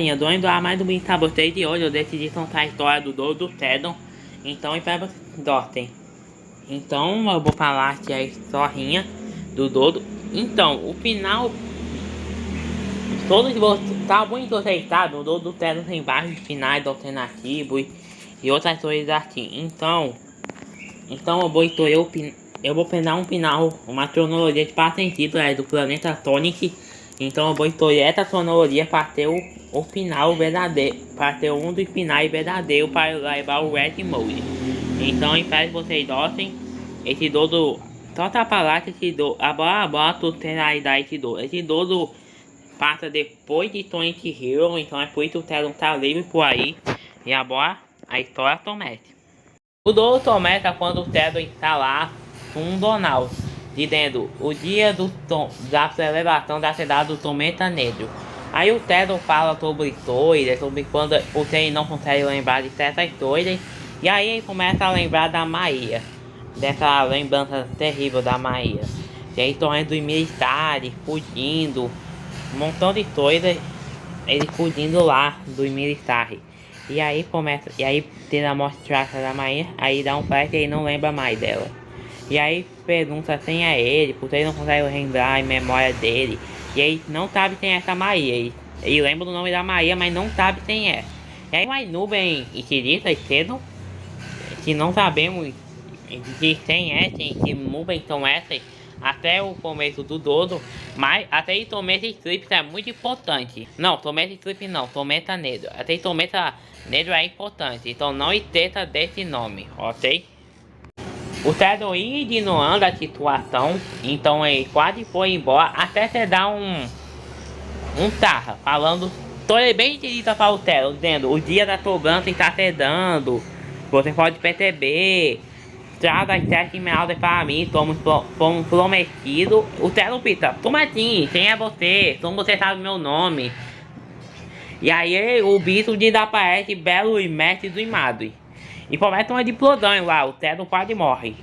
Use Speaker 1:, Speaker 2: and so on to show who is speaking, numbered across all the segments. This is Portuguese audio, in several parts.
Speaker 1: Minha dona do mais do Brincar Botei de hoje, eu decidi contar a história do Dodo do Teddon. Então, espero que vocês gostem. Então, eu vou falar aqui a historinha do Dodo. Então, o final, todos vocês, tá muito aceitado. O Dodo do Teddon tem vários finais alternativos e outras coisas assim. Então eu vou pegar um final, uma cronologia de quatro sentidos do planeta Tonic. Então eu vou escolher essa cronologia para ter o final verdadeiro, para ter um dos finais verdadeiros para levar o Red Mode. Então espero que vocês gostem. Esse Dodo, só tá falar que esse Dodo, agora tu terá esse Dodo. Esse Dodo passa depois de Tonic Hero, então é por isso que o Teddon tá livre por aí. E agora a história promete. O Dodo começa quando o Teddon está lá com um Donald, dizendo o dia da celebração da cidade do Tormenta Negro. Aí o Teddon fala sobre coisas, sobre quando o Teddon não consegue lembrar de certas coisas. E aí ele começa a lembrar da Maia, dessa lembrança terrível da Maia. E aí torrendo dos militares, fugindo, um montão de coisas, ele fugindo lá dos militares. E aí começa, e aí tem a morte trágica da Maia, aí dá um flash e ele não lembra mais dela. E aí pergunta quem é ele, porque ele não consegue lembrar a memória dele. E aí não sabe quem é essa Maia. Ele lembra do nome da Maia, mas não sabe quem é. E aí uma nuvem esquisita e cedo, que não sabemos de quem é, que nuvens são essas, até o começo do Dodo, mas até aí Tormenta Eclipse é muito importante. Não, Tormenta Eclipse não, Tormenta Negro. Até aí Tormenta Negro é importante, então não esqueça desse nome, ok? O Teddon ia ignorando a situação, então ele quase foi embora, até você dar um tarra, falando, tô bem entendido para o Teddon, dizendo, o dia da cobrança está chegando, você pode perceber. Traz as 7 esmeraldas para mim, como prometido. O Teddon pita, como assim? Quem é você? Como você sabe meu nome? E aí o bicho desaparece, Belo e Mestre do Imado. E começa uma explosão lá, o Teddon quase morre.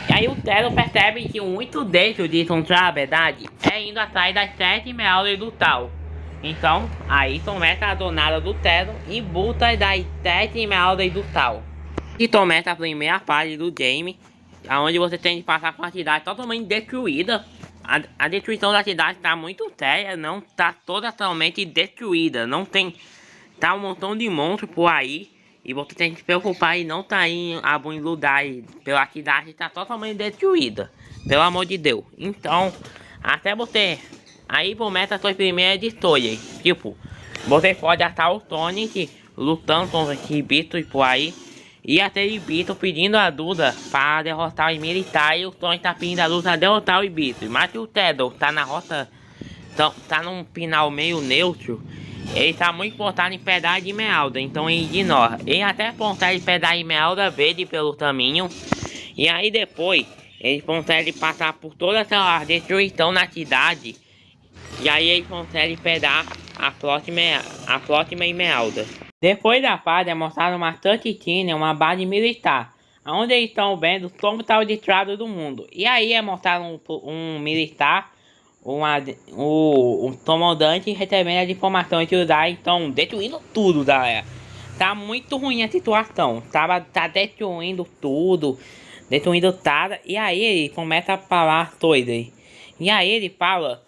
Speaker 1: E aí o Teddon percebe que o único jeito de encontrar a verdade é indo atrás das 7 esmeraldas do tal. Então, aí começa a donada do Teddon em busca das 7 esmeraldas do tal. E começa a primeira fase do game, onde você tem que passar com a cidade totalmente destruída. A destruição da cidade está muito séria, não está totalmente destruída, não tem, tá um montão de monstros por aí, e você tem que se preocupar e não tá em alguns lugares, pela cidade está totalmente destruída, pelo amor de Deus. Então, até você, aí começa a sua primeira história, tipo, você pode atar o Tonic lutando com os bichos por aí. E até o Ibito pedindo a Duda para derrotar os militares. E o Tony tá pedindo a Duda para derrotar o Ibito. Mas o Teddon tá na rota, tá num final meio neutro. Ele tá muito importado em pedra de esmeralda, então ele ignora. Ele até consegue pedra de esmeralda verde pelo caminho. E aí depois ele consegue passar por toda aquela destruição na cidade. E aí ele consegue pegar a próxima esmeralda. Depois da fase é mostrado uma Tantitina, uma base militar, onde eles estão vendo como está o destrado do mundo. E aí é mostrado um militar, um comandante recebendo as informações de usar, então destruindo tudo, galera. Tá muito ruim a situação, tá destruindo tudo, destruindo nada. E aí ele começa a falar coisas. E aí ele fala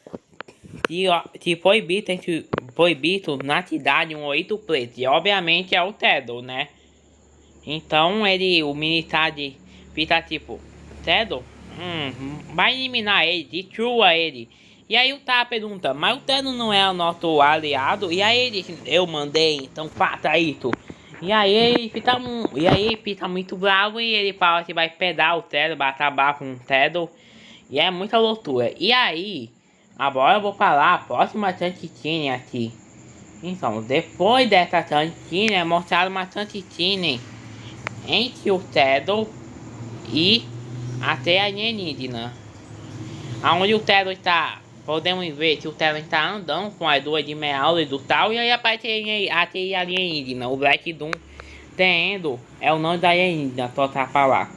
Speaker 1: que foi visto na cidade um 8 preto. E obviamente é o Teddon, né? Então o militar fica tipo, Teddon? Vai eliminar ele, destrua ele. E aí o Tara pergunta, mas o Teddon não é o nosso aliado? E aí ele diz, eu mandei, então faça isso. E aí ele fica muito bravo e ele fala que vai pegar o Teddon, vai acabar com o Teddon. E é muita loucura. E aí, agora eu vou falar a próxima Tantitina aqui. Então, depois dessa Tantitina, é mostrado uma Tantitina entre o Teddon e até a alienígena. Aonde o Teddon está, podemos ver que o Teddon está andando com as duas de esmeralda e do tal. E aí aparece aquele alienígena, o Black Doom, tendo, é o nome da alienígena, só pra falar.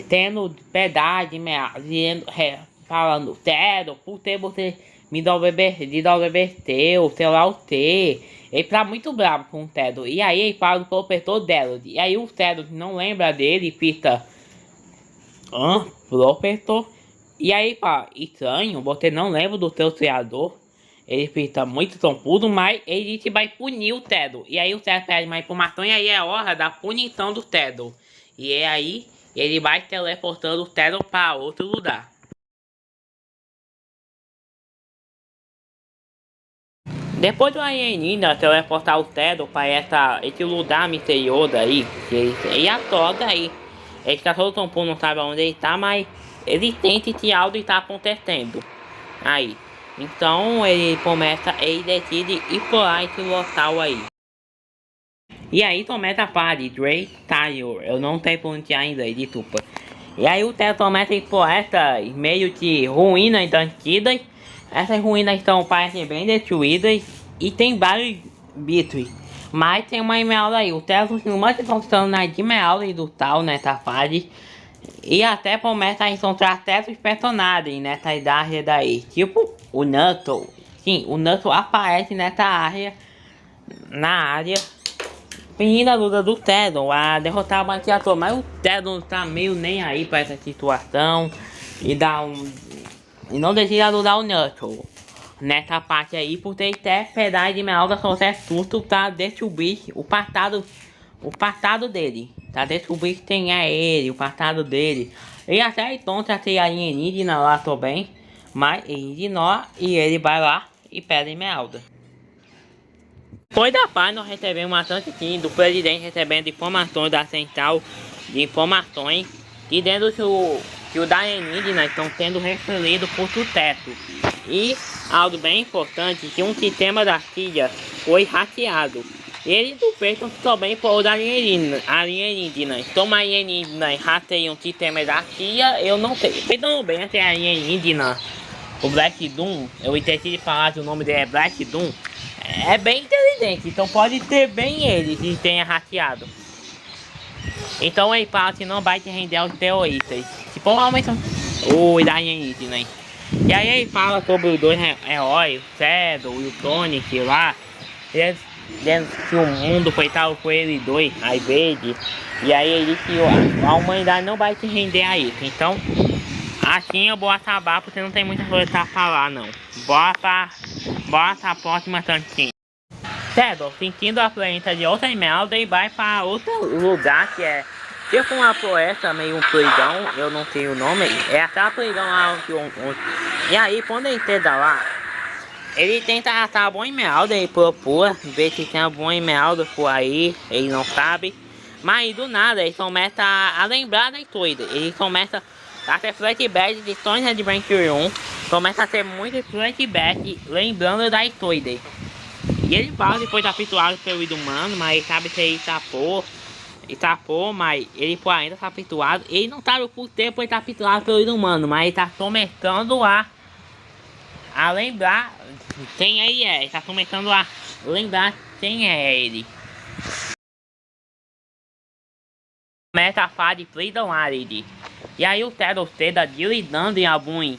Speaker 1: Tendo pedaço de esmeralda, falando, Teddon, por ter você me desobedeceu, sei lá o T. Ele tá muito bravo com o Tedo. E aí ele fala do protetor dela. E aí o Tedo não lembra dele, fica... protetor? E aí fala, estranho, você não lembra do teu criador? Ele fica muito trompudo, mas ele disse vai punir o Tedo. E aí o Tedo pede mais informação e aí é hora da punição do Tedo. E é aí ele vai teleportando o Tedo para outro lugar. Depois do alienígena teleportar o Tedo para esse lugar misterioso aí, que ele atoga aí. Ele tá todo trompudo, não sabe onde ele tá, mas ele tenta que algo está acontecendo. Aí. Então ele decide ir por esse local aí. E aí começa a parte de Drake Taylor. Eu não tenho pronunciar ainda, desculpa. E aí o Tedo começa a ir por essas meio que ruínas antigas. Essas ruínas parecem bem destruídas. E tem vários bichos. Mas tem uma esmeralda aí. O Tedo não manda encontrando na esmeralda do tal nessa fase. E até começa a encontrar certos personagens nessa área daí. Tipo o Knuckles. Sim, o Knuckles aparece nessa área. Na área. Pedindo a luta do Tedo a derrotar o Banqueador. Mas o Tedo tá meio nem aí pra essa situação. E não decide lutar o Knuckles. Nessa parte aí, por ter até pedaço de esmeralda só é tudo pra destruir o passado dele. Pra descobrir quem é ele, o passado dele. E até encontra aquele alienígena lá também. Mas ele ignora e ele vai lá e pede esmeralda. Depois da paz, nós recebemos bastante sim do presidente recebendo informações da central de informações. E dentro que os alienígenas estão sendo referidos por o teto. E algo bem importante, que um sistema da CIA foi hackeado. Eles suspeitam também por os alienígenas. Como alienígenas haceiam um sistema da CIA, eu não sei. Então bem, esse alienígena, o Black Doom, eu esqueci de falar que o nome dele é Black Doom. É bem inteligente, então pode ter bem ele que tenha hackeado. Então ele fala que não vai te render aos terroristas. Que provavelmente são os alienígenas. E aí ele fala sobre os dois heróis, o Shadow e o Sonic lá. Eles que o mundo foi tal com eles dois, aí verde. E aí ele disse que a humanidade não vai se render a isso. Então, assim eu vou acabar porque não tem muita coisa pra falar não. Bora pra próxima tanquinha. Shadow, sentindo a planeta de outra esmeralda e vai para outro lugar que é tipo uma floresta, meio um plegão, eu não sei o nome, é aquela plegão lá e aí quando ele chega lá, ele tenta achar a boa esmeralda, ele procura, ver se tem a boa esmeralda por aí, ele não sabe, mas do nada ele começa a lembrar da coisa, ele começa a ter flashback de Sonic Adventure 1, começa a ter muito flashback lembrando da coisa. E ele fala depois de capturado pelo humano, mas ele sabe que ele tapou, mas ele ainda tá capturado. Ele não sabe por que foi capturado pelo humano, mas ele tá começando a lembrar quem ele é. Ele tá começando a lembrar quem é ele. Começa a falar de Freedom Island. E aí o Tedo está lidando em algum,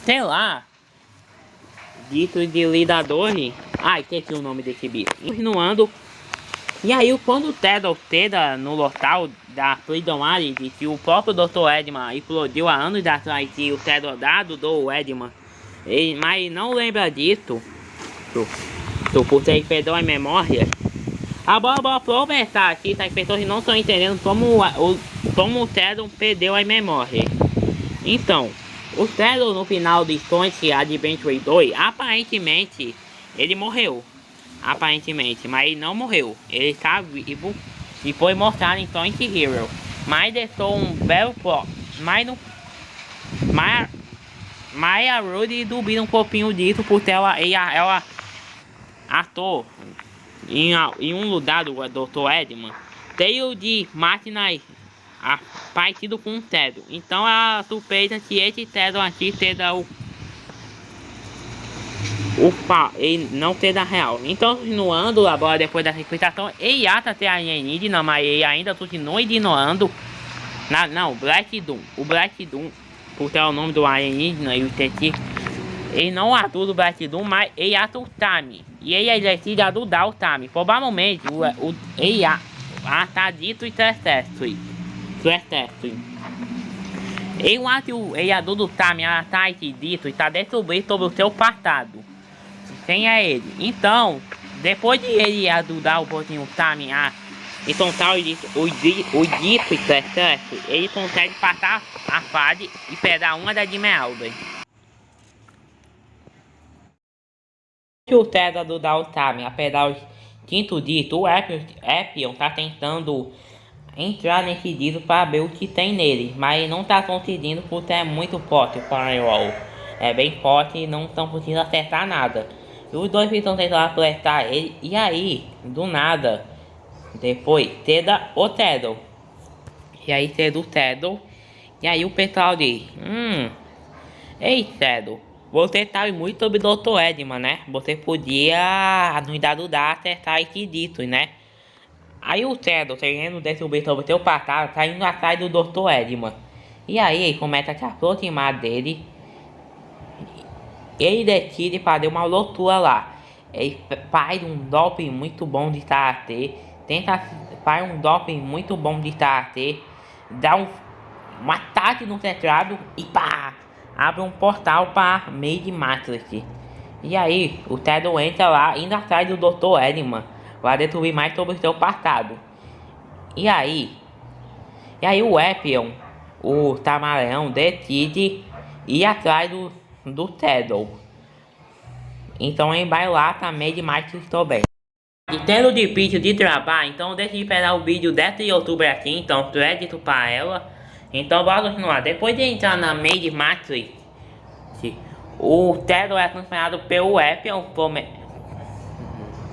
Speaker 1: sei lá, dito de lidador. Ai, esqueci o nome desse bicho. Continuando. E aí quando o Tedo chega no local da Freedom Island, que o próprio Dr. Eggman explodiu há anos atrás, que o Tedo dado do Eggman, mas não lembra disso, por ter perdeu a memória. Agora vou aproveitar aqui, tá? As pessoas não estão entendendo como o Tedo perdeu a memória. Então, o Tedo no final de Sonic Adventure 2, aparentemente, ele morreu. Aparentemente, mas ele não morreu. Ele está vivo e foi mostrado em Sonic Hero. Mas deixou um belo plot. Mas a Rudy duvida um pouquinho disso, porque ela ator em um lugar do Dr. Eggman, cheio de máquinas parecido com um Tedo. Então ela suspeita que esse Tedo aqui seja ele não ter da real. Então, continuando agora depois da explicação, ele acha ter alienígena, mas ele ainda continua ignorando. Não, Black Doom. O Black Doom, por ter o nome do alienígena e o TT, ele não atua do Black Doom, mas ele atua o Tami. E ele decide ajudar o Tami. Provavelmente ele tá dito e exército. Eu acho que ele ajuda o Tami a tá dito e tá descobrindo sobre o seu passado. Quem é ele? Então, depois de ele ajudar um pouquinho o Tami a encontrar o dito e exército, ele consegue passar a fase e pegar uma das esmeraldas. Se o Ted ajudar o Tami a pegar o quinto dito, o Epion tá tentando entrar nesse dito para ver o que tem nele, mas ele não tá conseguindo porque é muito forte o Firewall. É bem forte e não estão conseguindo acertar nada. E os dois estão tentando apertar ele, e aí, do nada, depois, teda o Teddle. E aí, teda o Teddle. E aí o pessoal diz, ei Teddle, você sabe muito sobre o Dr. Eggman, né? Você podia nos ajudar a acertar esse dito, né? Aí o Teddle, querendo descobrir sobre o seu passado, tá indo atrás do Dr. Eggman. E aí ele começa a se aproximar dele. Ele decide fazer uma loucura lá. Ele faz um doping muito bom de karatê. Faz um doping muito bom de karatê. Dá um ataque no teclado e pá! Abre um portal para Made Matrix. E aí o Teddle entra lá, indo atrás do Dr. Eggman. Vai descobrir mais sobre o seu passado. E aí o Epion, o Camaleão, decide ir atrás do Teddle. Então ele vai lá também de Matrix também. E tendo difícil de trabalho, então eu decidi pegar o vídeo dessa youtuber aqui, então crédito para ela. Então bora continuar. Depois de entrar na Made Matrix, o Teddle é acompanhado pelo Epion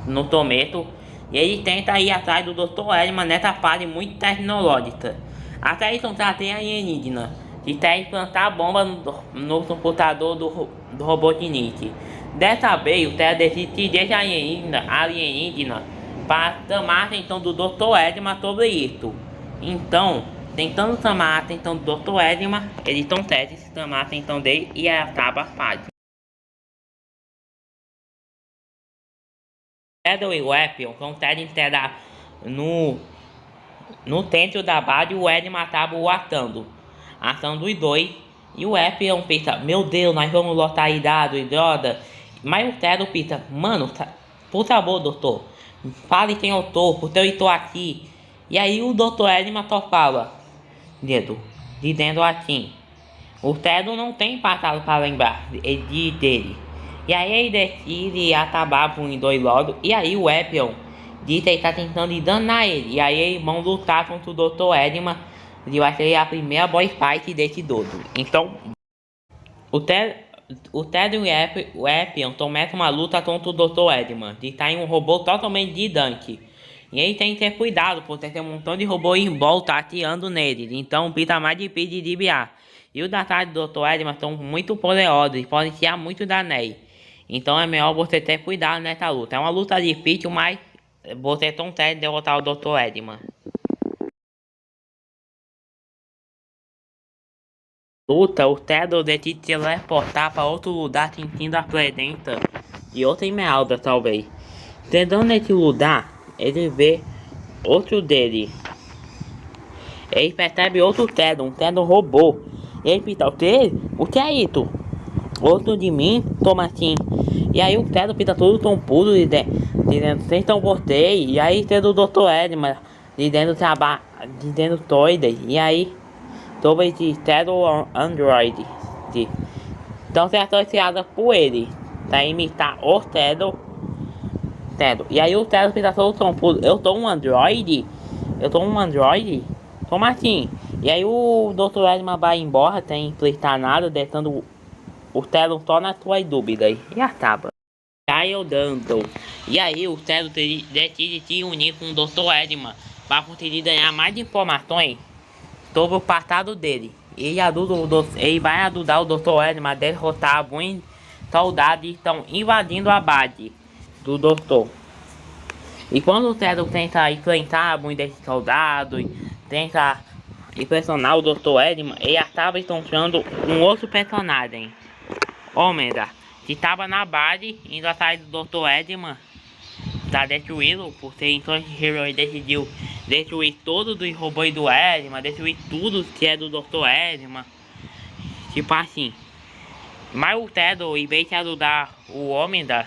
Speaker 1: no Tometo. E ele tenta ir atrás do Dr. Eggman nessa fase muito tecnológica. Até então tem a alienígena que quer implantar a bomba no computador do Robotnik. Dessa vez o Teddle decide que deixa a alienígena para chamar a atenção do Dr. Eggman sobre isso. Então, tentando chamar a atenção do Dr. Eggman, eles conseguem chamar a atenção dele e acaba a fase. Teddle e o Epion conseguem entrar no centro da base e o Eggman acaba o atando os dois. E o Epion pensa, meu Deus, nós vamos lotar aí dado e droga. Mas o Teddle pensa, mano, por favor, doutor, fale quem eu tô, porque eu estou aqui. E aí o Dr. Eggman só fala, dizendo assim, o Teddle não tem passado para lembrar dele. E aí ele decide acabar com os dois logo. E aí o Epion diz que ele tá tentando danar ele. E aí eles vão lutar contra o Dr. Eggman. E vai ser a primeira boss fight desse todo. Então, o Teddle e o Epion começam uma luta contra o Dr. Eggman. Que tá em um robô totalmente gigante. E ele tem que ter cuidado, porque tem um montão de robô em volta atirando nele. Então fica mais difícil de desviar. E os ataques do Dr. Eggman são muito poderosos e podem tirar muito da Ney. Então é melhor você ter cuidado nessa luta. É uma luta difícil, mas você consegue derrotar o Dr. Eggman. Luta, o Teddle decide se teleportar para outro lugar sentindo a presença de outra esmeralda, talvez. Tentando nesse lugar, ele vê outro dele. Ele percebe outro Teddle, um Teddle robô. Ele pensa, o que é isso? Outro de mim? Toma assim. E aí o Teddle fica todo tão puro dizendo, vocês estão vocês. E aí tem o Dr. Eggman dizendo toida. E aí sobre esse Teddle Android. Então você é associada por ele pra imitar o Teddle. E aí o Teddle fica todo tão puro. Eu tô um Android? Como assim? E aí o Dr. Eggman vai embora sem explicar nada, deixando o Teddle só na sua dúvida e acaba. Aí eu dando. E aí o Teddle decide se unir com o Dr. Eggman para conseguir ganhar mais informações sobre o passado dele. Ele vai ajudar o Dr. Eggman a derrotar alguns soldados que estão invadindo a base do Dr. E quando o Teddle tenta enfrentar alguns desses soldados, tenta impressionar o Dr. Eggman, ele acaba encontrando um outro personagem, Ômega, que tava na base, indo atrás do Dr. Edman, pra destruí-lo, porque então ele decidiu destruir todos os robôs do Edman, destruir tudo que é do Dr. Edman, tipo assim. Mas o Tedo, em vez de ajudar o Ômega,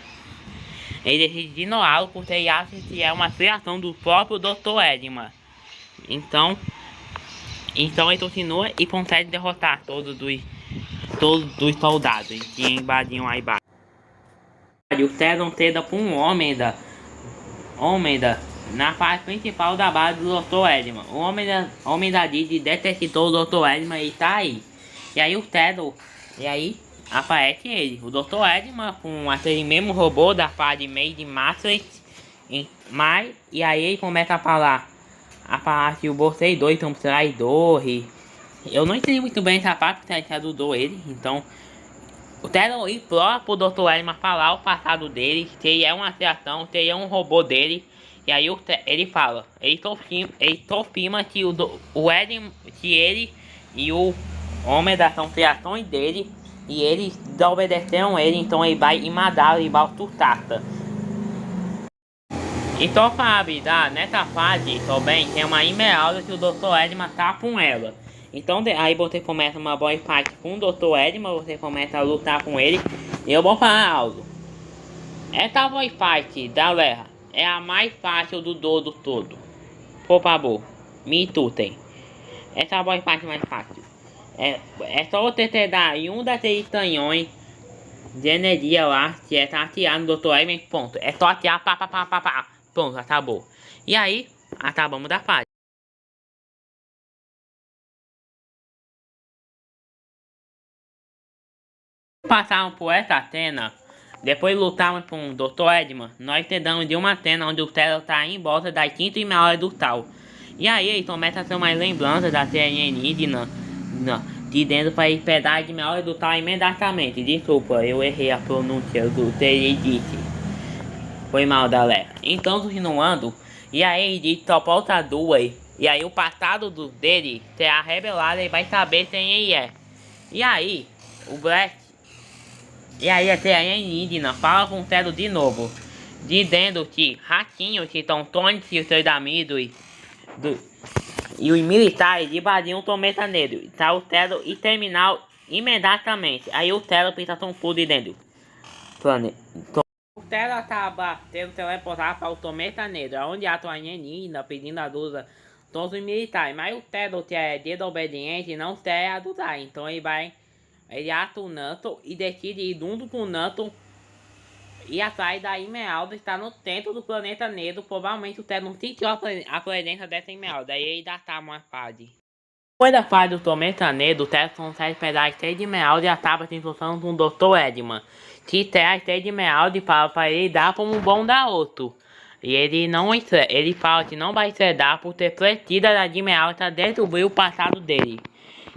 Speaker 1: ele decide ignorá-lo porque ele acha que é uma criação do próprio Dr. Edman. Então ele continua e consegue derrotar todos os soldados que invadiam a base. O Tedo tenta por um Ômega na parte principal da base do Dr. Edman. O Ômega detectou o Dr. Edman e tá aí. E aí o Tedo, aparece ele, o Dr. Edman, com aquele mesmo robô da fase Made Matrix. E aí ele começa a falar que vocês dois são traidores. Eu não entendi muito bem essa parte, porque ele ajudou ele. Então o Tedo implora pro Dr. Edman falar o passado dele, se ele é uma criação, se ele é um robô dele. E aí ele fala, ele confirma que Edman, que ele e o Ômega são criações dele. E eles desobedeceram ele, então ele vai e matar o Baltutata. Então, sabe, nessa fase também tem uma Emeralda que o Dr. Edman tá com ela. Então aí você começa uma boy fight com o Dr. Edman, você começa a lutar com ele. E eu vou falar algo. Essa boy fight da guerra é a mais fácil do todo. Por favor, me tutem. Essa boy fight mais fácil. É só você pegar em um daqueles canhões de energia lá, que tá atirando no Dr. Edman, ponto. É só atirar, pá. Pronto, acabou. E aí, acabamos da fase. Passaram por essa cena, depois lutamos com o Dr. Edman, nós tentamos de uma cena onde o Tedo tá em volta da quinta e meia hora do tal. E aí eles começam a ter uma lembrança da série alienígena de dentro para ir pegar de meia hora do tal imediatamente. Desculpa, eu errei a pronúncia do que ele disse. Foi mal, galera. Então, continuando, e aí ele disse só falta duas. E aí o passado dele será revelado e vai saber quem ele é. E aí, o Black, e aí a série alienígena fala com o Tedo de novo, dizendo que ratinhos que estão tônicos e os seus amigos e os militares invadiam o planeta negro. Então o Tedo e terminar imediatamente. Aí o Tedo pensa tão tudo dentro. O Tedo acaba tendo teleportado para o planeta negro, onde a alienígena pedindo ajuda todos os militares. Mas o Tedo, que é desobediente, não quer ajudar. Então ele ata o Nanto e decide ir junto com o Nanto e atrás da Emeralda, está no centro do planeta negro. Provavelmente o Tedo não sentiu a presença dessa Emeralda. Aí ele datava uma fase. Depois da fase do planeta negro, o Tedo consegue pegar a estrela de Emeralda e acaba se encontrando com o Dr. Edman, que tem a estrela de Emeralda e fala para ele dar como um bom garoto. E ele fala que não vai entregar por ter pretida da Emeralda destruir o passado dele.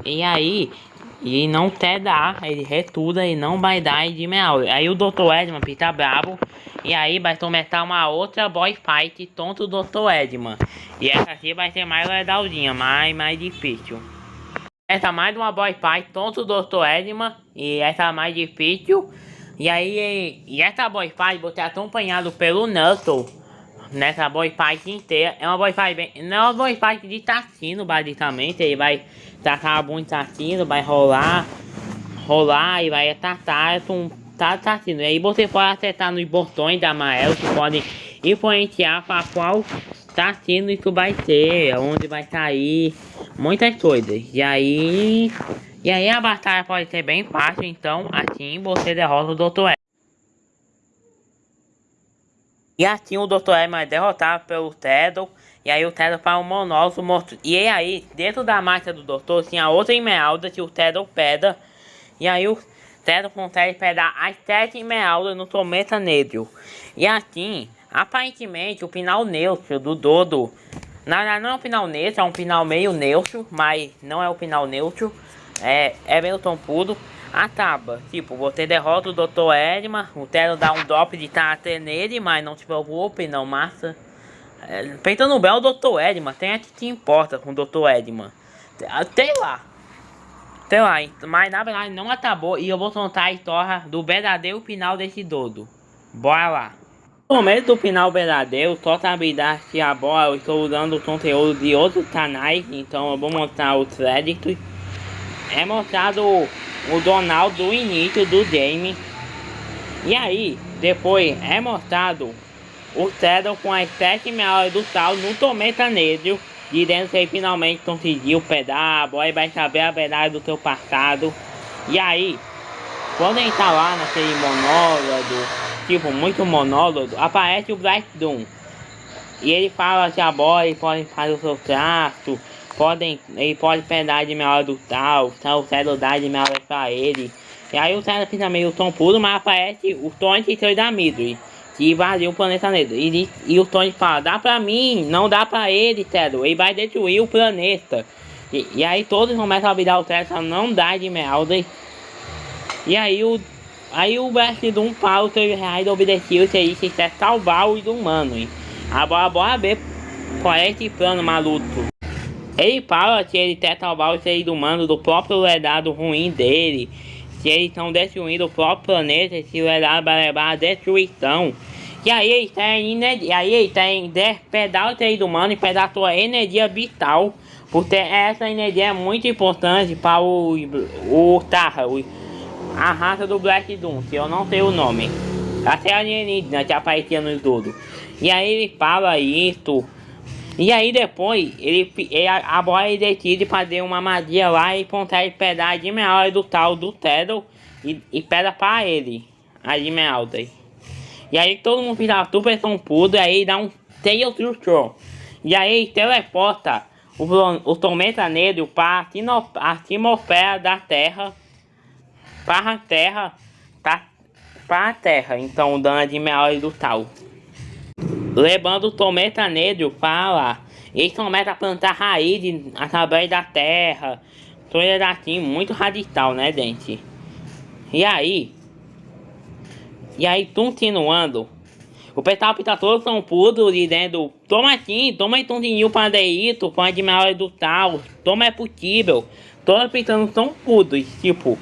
Speaker 1: E aí ele não quer dar, ele retuda e não vai dar de Emeralda. Aí o Dr. Edman fica bravo. E aí vai começar uma outra boy fight tonto do Dr. Edman. E essa aqui vai ser mais legalzinha, mais difícil. Essa mais uma boy fight tonto do Dr. Edman. E essa mais difícil. E aí essa boy fight você é acompanhado pelo Knuckle. Nessa boy fight inteira. É uma boy fight bem. Não é uma boy fight de Tatino, basicamente. Ele vai tacar a bunda de Tatino, vai rolar e vai atacar com Tatino. E aí você pode acertar nos botões da amarelo que podem influenciar para qual Tatino isso vai ser, onde vai sair, muitas coisas. E aí a batalha pode ser bem fácil, então assim você derrota o Dr. Edman. E assim o Dr. Edman é derrotado pelo Tedo. E aí o Tedo faz um monólogo. E aí, dentro da máquina do Doutor, tinha outra Emeralda que o Tedo pega. E aí o Tedo consegue pegar as 7 Emeraldas no planeta negro. E assim, aparentemente, o final neutro do Dodo. Na verdade não é um final neutro, é um final meio neutro. Mas não é o final neutro. É meio tão puro. Acaba, tipo, você derrota o Dr. Edman, o Tedo dá um drop de caráter nele, mas não se preocupe, não massa. Pensando bem, o Dr. Edman, tem a que te importa com o Dr. Edman. Sei lá. Sei lá, mas na verdade não acabou e eu vou contar a história do verdadeiro final desse dodo. Bora lá. No começo do final verdadeiro, só habilidade que agora eu estou usando o conteúdo de outros canais, então eu vou mostrar os créditos. É mostrado o Donald do início do game. E aí, depois é mostrado o Shadow com as 7 melhores do tal no Tormenta Negro, dizendo que ele finalmente conseguiu pegar, agora vai saber a verdade do seu passado. E aí, quando ele tá lá naquele monólogo, tipo, muito monólogo, aparece o Black Doom. E ele fala que agora ele pode fazer o seu traço, ele pode pegar de melhor do tal, o Shadow dá de melhor pra ele. E aí o Shadow fica meio tom puro, mas aparece o Tony e seu da Midway, que invadiu o planeta negro. E o Tony fala, dá pra mim, não dá pra ele, Shadow, ele vai destruir o planeta. E aí todos começam a virar o Shadow, não dá de Melody. E aí o Black Doom fala o seu reais do objetivo seria que quer salvar os humanos. Agora bora ver qual é esse plano maluco. Ele fala que ele quer salvar os seres humanos do próprio legado ruim dele. Se eles estão destruindo o próprio planeta, esse legado vai levar à destruição. E aí ele tem despedar os seres humanos e pegar sua energia vital. Porque essa energia é muito importante para a raça do Black Doom, que eu não sei o nome. Até alienígena que aparecia no estudo. E aí ele fala isso. E aí depois agora ele decide fazer uma magia lá e consegue pegar de melhor do tal do Shadow e pega pra ele a de Melda. E aí todo mundo fica super confuso e aí dá um Tail to Show. E aí teleporta o Tormenta Negro para a atmosfera da Terra. Para a Terra, então dando de melhor do tal. Levando o Tormenta Negro para lá. Eles começam a plantar raízes através da terra. Coisa assim, muito radical, né, gente? E aí, continuando, o pessoal fica todo são puto dizendo: toma aqui, toma então dinheiro para isso, para de melhor do tal, toma é possível. Todos pensando tão putos, tipo,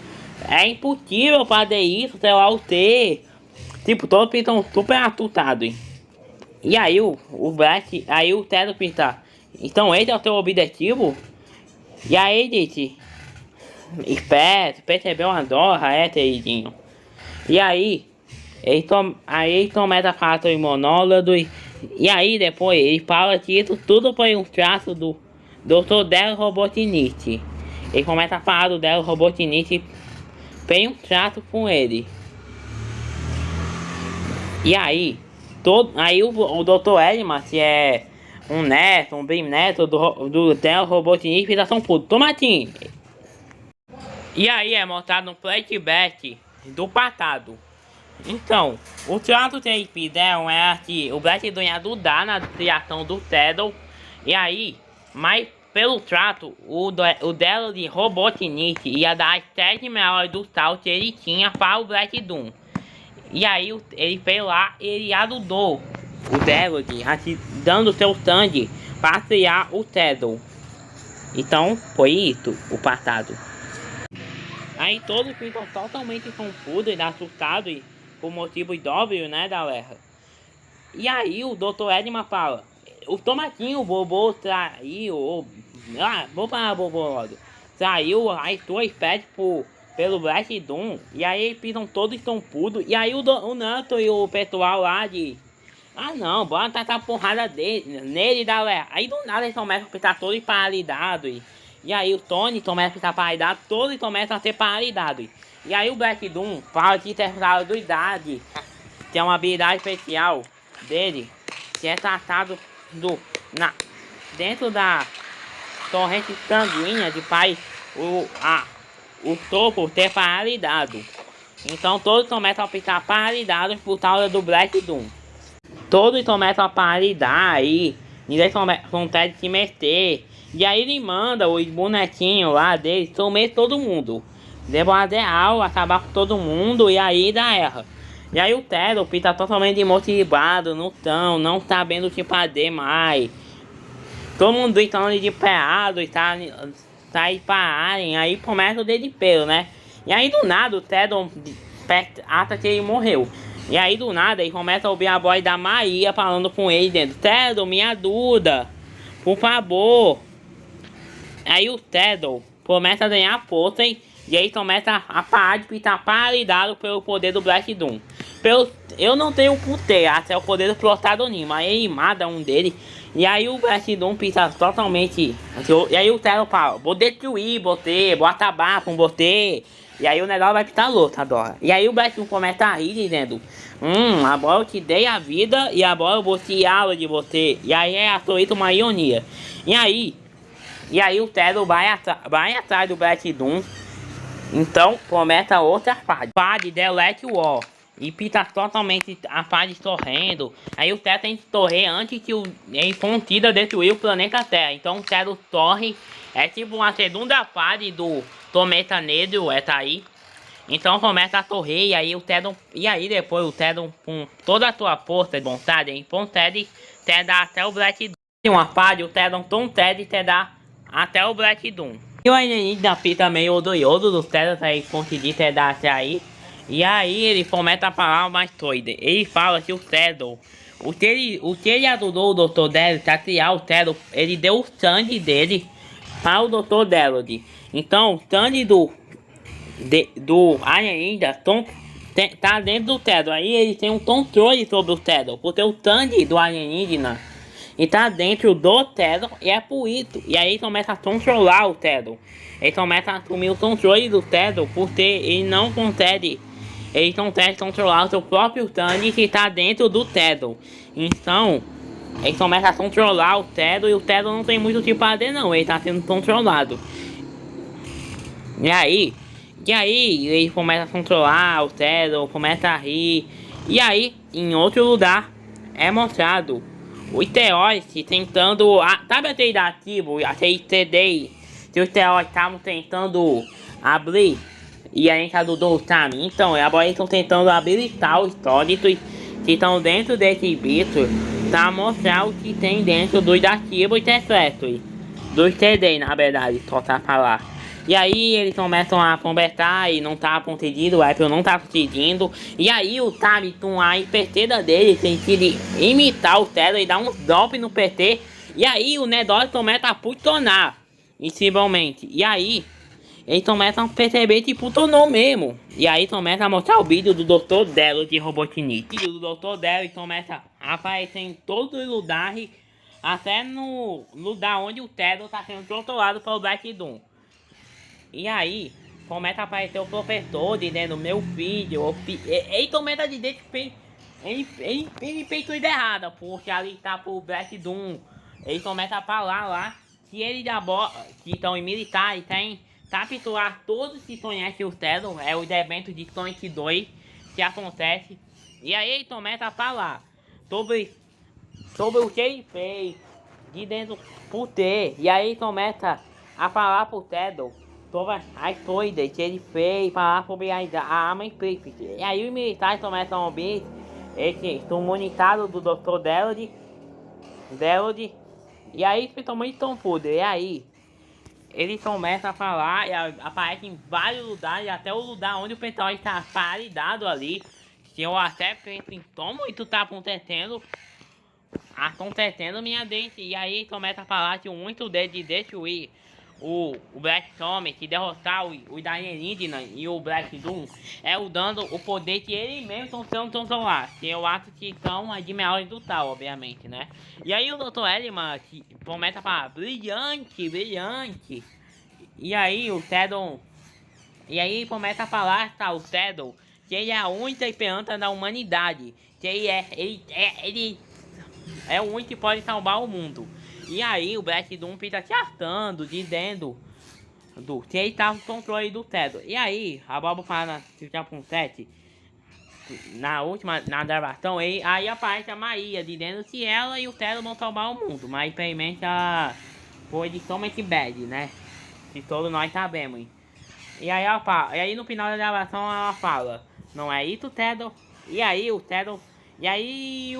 Speaker 1: é impossível fazer isso, sei lá o quê. Tipo, todos ficam super atutados. E aí o Shadow pensa, então esse é o teu objetivo? E aí disse, esperto, percebeu uma dor, queridinho. E aí, ele começa a falar sobre monólogo e aí depois ele fala que isso tudo foi um traço do Dr. Dell Robotnik. Ele começa a falar do Dell Robotnik, fez um traço com ele. E aí, o Dr. Edman, que é um neto, um bem neto do Dell Robotnik, fez ação puto. Tomatinho! E aí é mostrado um flashback do passado. Então, o trato que eles fizeram é que o Black Doom ia ajudar na criação do Shadow. E aí, mas pelo trato, o Dell de Robotnik ia dar as 7 melhores do tal que ele tinha para o Black Doom. E aí ele fez lá, ele ajudou o Delod, dando seu sangue para criar o Shadow. Então foi isso, o passado. Aí todos ficam totalmente confusos e assustados por motivos óbvios, né, galera? E aí o Dr. Edman fala, o Tomatinho, o Bobo traiu, vou para o Bobo logo. Traiu as suas pets pelo Black Doom, e aí eles ficam todos confusos, e aí o Nato e o pessoal lá de não, bora tacar porrada nele, galera. Aí do nada eles começam a ficar todos paralisados, e aí o Tony começa a ficar paralisado, todos começam a ser paralisados. E aí o Black Doom fala que tem uma habilidade, que é uma habilidade especial dele, que é tratado dentro da torrente sanguínea de pai o topo ter paralisado. Então todos começam a ficar paralisados por causa do Black Doom. Todos começam a paralisar aí, ninguém consegue se mexer. E aí ele manda os bonequinhos lá dele comer todo mundo. Devorar real, acabar com todo mundo e aí dá erra. E aí o Shadow fica totalmente desmotivado, não sabendo o que fazer mais. Todo mundo gritando de peado e sair pra Alien, aí começa o dedo de pelo, né? E aí do nada o Theodon acha que ele morreu. E aí do nada ele começa a ouvir a voz da Maria falando com ele dentro: Theodon, me ajuda, por favor. Aí o Theodon começa a ganhar força e aí começa a parar de ficar paralisado pelo poder do Black Doom. Eu não tenho poder, até o poder do protagonismo. Aí ele mata um deles. E aí o Black Doom fica totalmente. E aí o Theodon fala: vou destruir você, vou acabar com você. E aí o negócio vai ficar louco agora. E aí o Black Doom começa a rir dizendo: agora eu te dei a vida e agora eu vou tirar de você. E aí é uma ironia. E aí o Theodon vai atrás do Black Doom. Então começa outra fase. Fase Delete War. E fica totalmente a fase correndo. Aí o Theodon tem que correr antes que ele consiga destruir o planeta Terra. Então o Theodon corre. É tipo uma segunda fase do Tormenta Negro. Essa aí. Então começa a correr. E aí o Theodon. E aí depois o Theodon, com toda a sua força de vontade, ele consegue dar até o Black Doom. Tem uma fase, o Theodon consegue dar até o Black Doom. E o alienígena fica meio odioso do Theodon pra ele conseguir dar até aí. E aí ele começa a falar mais doido. Ele fala que o Theodon, o que ele ajudou o Dr. Delod a criar o Theodon, ele deu o sangue dele para o Dr. Delod. Então o sangue do alienígena tá dentro do Theodon. Aí ele tem um controle sobre o Theodon, porque o sangue do alienígena e tá dentro do Theodon e é por isso. E aí ele começa a controlar o Theodon. Ele começa a assumir o controle do Theodon porque ele não consegue. Ele consegue controlar o seu próprio sangue que tá dentro do Theodon. Então, ele começa a controlar o Theodon e o Theodon não tem muito o que fazer não. Ele tá sendo controlado. E aí ele começa a controlar o Theodon, começa a rir. E aí, em outro lugar, é mostrado os Theoids tentando. Sabe aquele da tribo, aquele TD que os Theoids estavam tentando abrir e a gente ajudou o Tami? Então, agora eles estão tentando habilitar os sólidos que estão dentro desse bicho pra mostrar o que tem dentro dos ativos terrestres. Dos TD, na verdade, só pra falar. E aí eles começam a conversar e não tá conseguindo, o Apple não tá conseguindo. E aí o Tami, com a hiperteda dele, tem que imitar o Theodon e dar uns golpes no PT. E aí o Nedor começa a putonar, principalmente. E aí eles começam a perceber que putonou mesmo. E aí começa a mostrar o vídeo do Dr. Delod de Robotnik. O vídeo do Dr. Delod começa a aparecer em todos os lugares, até no lugar onde o Theodon tá sendo controlado pelo Black Doom. E aí, começa a aparecer o professor dizendo: meu filho, ele começa a dizer que ele fez tudo errado, porque ali tá pro Black Doom. Ele começa a falar lá que ele que estão em militar e tem capturar todos que conhecem o Theodon, é o evento de Sonic 2 que acontece. E aí ele começa a falar sobre o que ele fez de dentro por ter. E aí ele começa a falar pro Theodon sobre as coisas que ele fez, falar sobre a arma implícita. E aí os militares começam a ouvir esse comunicado do Dr. Delod. E aí ficam muito confusos. E aí eles começam a falar e aparecem em vários lugares, até o lugar onde o pessoal está paralisado ali. Que eu até penso em como isso tá acontecendo minha dente. E aí começa a falar que o único deles de destruir o Black Tommy, que derrotar o alienígena e o Black Doom, é o dando o poder que eles mesmos estão sendo controlar. Que eu acho que são as dimensões do tal, obviamente, né? E aí o Dr. Elliman começa a falar: brilhante, brilhante. E aí o Theodon. E aí começa a falar, tá, o Theodon, que ele é a única esperança da humanidade. Que ele é o único que pode salvar o mundo. E aí o Black Doom fica se arrastando, dizendo que ele tá no controle do Theodon. E aí, a Bobo fala na 7, na gravação, aí aparece a Maria, dizendo que ela e o Theodon vão salvar o mundo. Mas infelizmente ela foi de Sonic Bad, né? Que todos nós sabemos. E aí ela fala, e aí no final da gravação ela fala: não é isso, Theodon? E aí o Theodon, E aí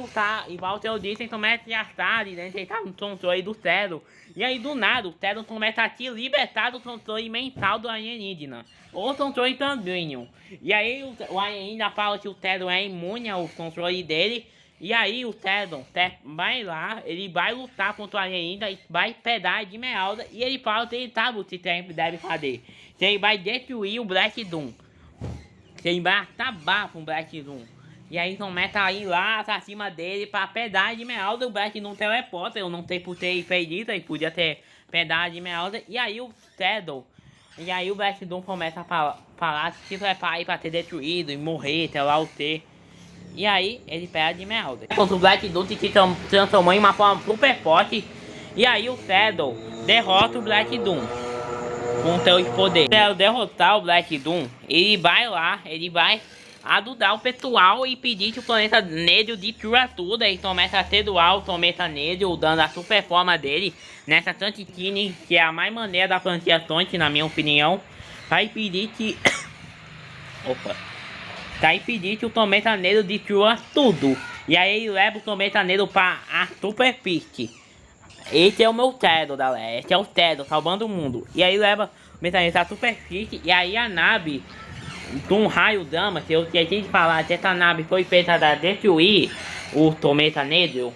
Speaker 1: igual o Theo disse, então mete já tá ali dentro, ele tá no controle do Theo. E aí do nada, o Theo começa a te libertar do controle mental do alienígena. Ou controle sanguíneo. E aí o alienígena fala que o Theo é imune ao controle dele. E aí o Theo vai lá, ele vai lutar contra o alienígena e vai pegar de Esmeralda. E ele fala que ele sabe o que deve fazer. Que ele vai destruir o Black Doom. Que ele vai acabar com o Black Doom. E aí começa a ir lá pra cima dele pra pegar de Esmeralda. O Black Doom teleporta. Eu não sei por ter feito isso. Ele podia ter pegado de Esmeralda. E aí o Shadow. E aí o Black Doom começa a falar que se prepara pra ser destruído e morrer, sei lá o que. E aí ele pega de Esmeralda. Quando o Black Doom se transformou em uma forma super forte. E aí o Shadow derrota o Black Doom com seus poderes. Para derrotar o Black Doom, ele vai lá, ele vai ajudar o pessoal e pedir que o planeta Negro destrua tudo. Aí começa a atenuar o planeta Negro, dando a super forma dele nessa Tantitine, que é a mais maneira da franquia Tonic, na minha opinião. Vai pedir que vai pedir que o planeta Negro destrua tudo. E aí ele leva o planeta Negro para a superfície. Esse é o meu Shadow, galera. Esse é o Shadow, salvando o mundo. E aí leva o planeta Negro à superfície. E aí a nave de um raio dama, que eu esqueci de falar, que essa nave foi feita para destruir o planeta Negro.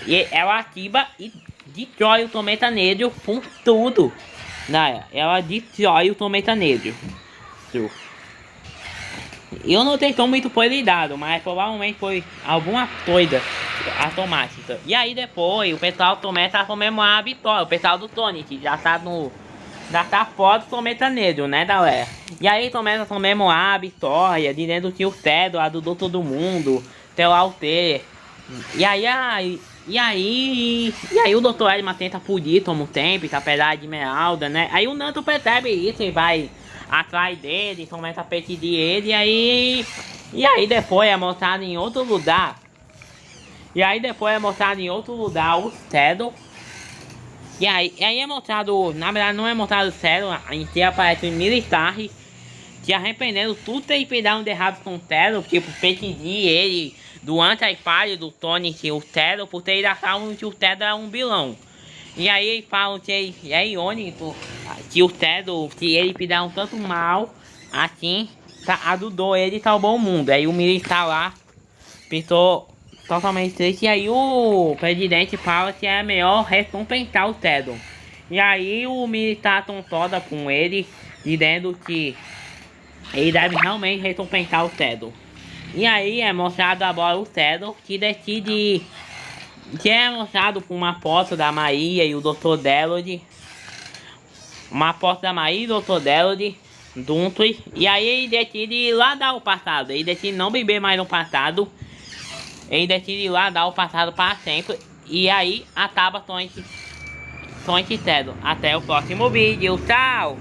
Speaker 1: E ela ativa e destrói o planeta Negro com tudo. Ela destrói o planeta Negro. Eu não sei como muito foi lidado, mas provavelmente foi alguma coisa automática. E aí depois o pessoal começa a comemorar a vitória. O pessoal do Tonic já tá fora do planeta Negro, né, galera? E aí começa a comemorar a vitória, dizendo que o Shadow ajudou todo mundo, sei lá o quê. E aí o Dr. Eggman tenta fugir, toma um tempo, tá pedado de Esmeralda, né? Aí o Nanto percebe isso e vai atrás dele, começa a perseguir ele, e aí depois é mostrado em outro lugar. O Shadow. E aí é mostrado, na verdade não é mostrado o Shadow, em que aparece o militar se arrependendo tudo e pedaram de errado com o Shadow, tipo, perseguir ele durante a espalha do Tonic e o Shadow, por ter achado que o Shadow é um vilão. E aí eles falam que é irônico que o Shadow, que ele fizeram tanto mal, assim, ajudou ele e salvou o mundo. Aí o militar lá pensou totalmente triste. E aí o presidente fala que é melhor recompensar o Shadow. E aí o militar concorda com ele, dizendo que ele deve realmente recompensar o Shadow. E aí é mostrado agora o Shadow que decide, que é mostrado por uma foto da Maria e o Dr. Delod. Uma foto da Maria e o Dr. Delod juntos. E aí ele decide ir lá dar o passado. Ele decide não beber mais no passado. Ele decide ir lá dar o passado para sempre. E aí acaba Tonic Shadow. Até o próximo vídeo. Tchau!